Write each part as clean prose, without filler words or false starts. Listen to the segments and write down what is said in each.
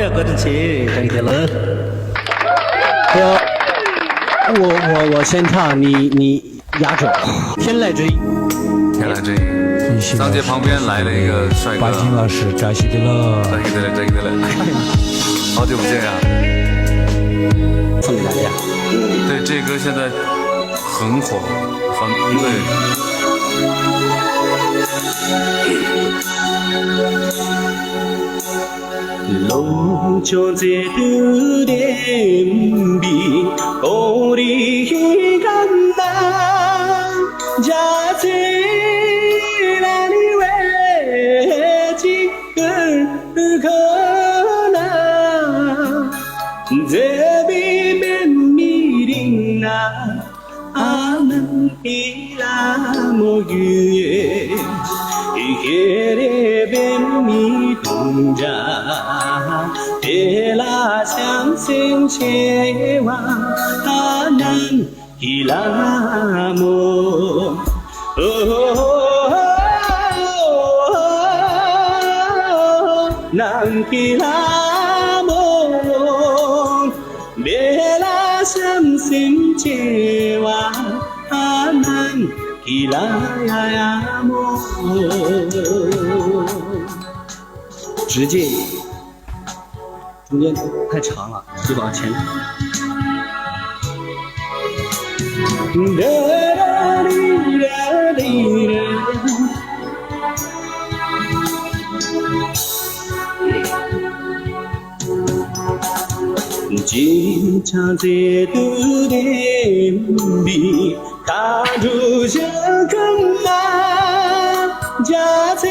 要搁着去，这个了。我先唱，你压轴。天籁之音，天籁之音。张杰旁边来了一个帅哥，巴金老师，扎西的了，扎西的了，扎西的了。好久不见呀！送给大家。对，这歌现在很火，很对。龙江在头顶比我的干呐，家在那里为几个可能，这边边米林啊，阿门伊拉莫语。给的边米东家，别拉相信切瓦阿南伊拉莫。南伊拉莫，别拉相信切瓦阿南。伊拉呀莫，直接中间太长了，就往前。经常在肚里比。他住着更难，家在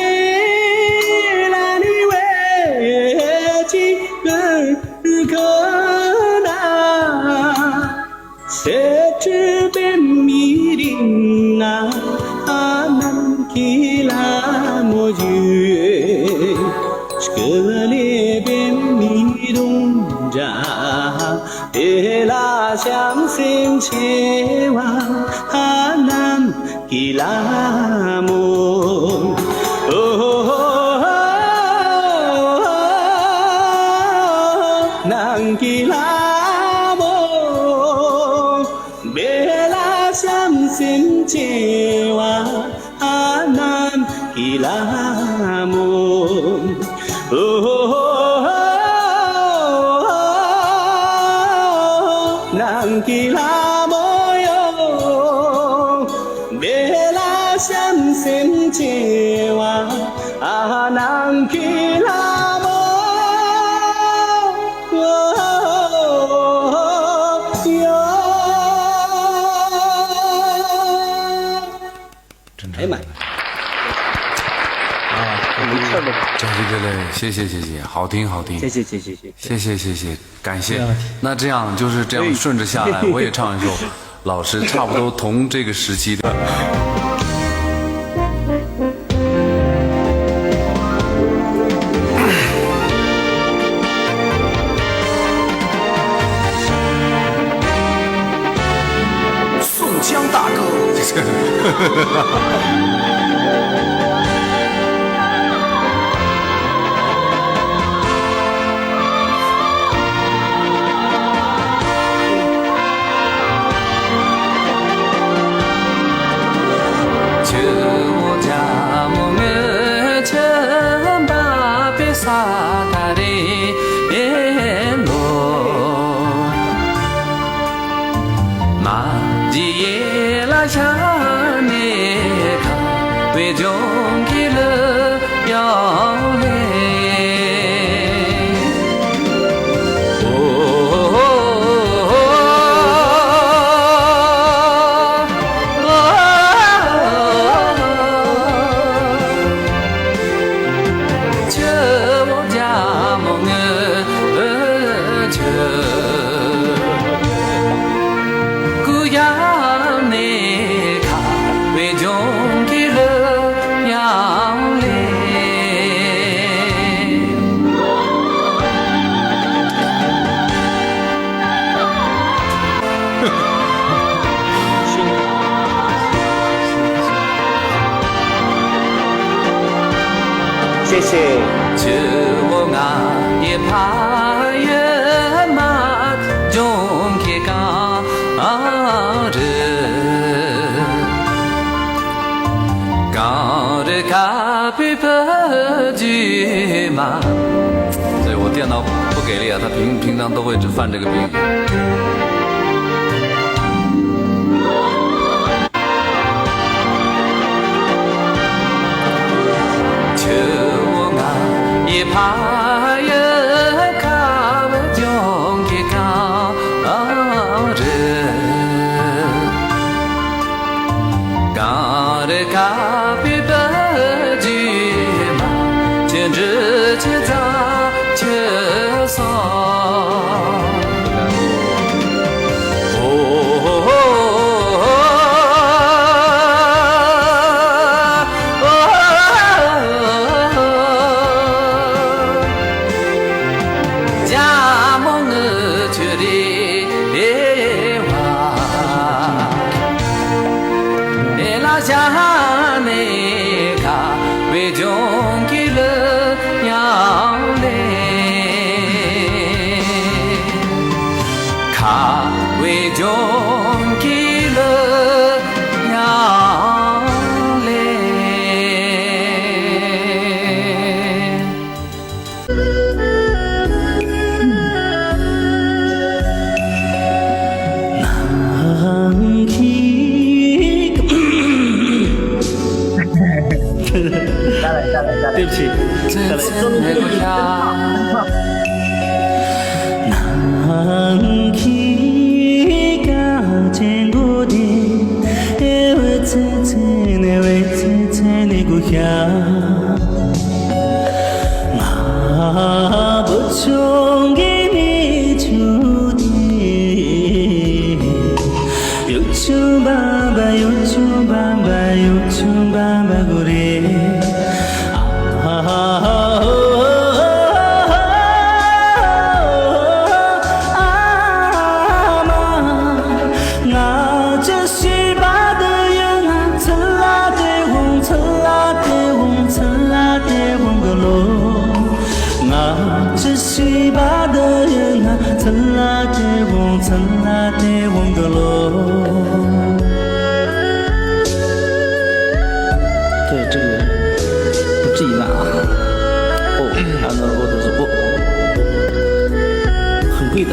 哪里为几个难？谁知边米林啊，阿南基拉莫语，这里边米东家。别拉相信切瓦哈南基拉莫，南基拉莫，别拉相信切瓦哈南基拉莫。南基拉莫哟，别拉相信切瓦啊，南基拉莫哟。哎呀妈呀！真是的嘞，谢谢，好听，谢谢，感谢。那这样就是这样顺着下来，我也唱一首老师差不多同这个时期的。宋江大哥。谢谢。Happy birthday 嘛，所以我电脑不给力啊，他平常都会只犯这个病。秋啊，一怕人看不见的高人，高的Happy birthday嘛，简直就在接上。对不起，再来。对，这个不至于吧？哦，然后我都是不，很贵的。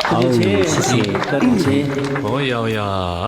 好，谢谢。感谢。哦呀呀。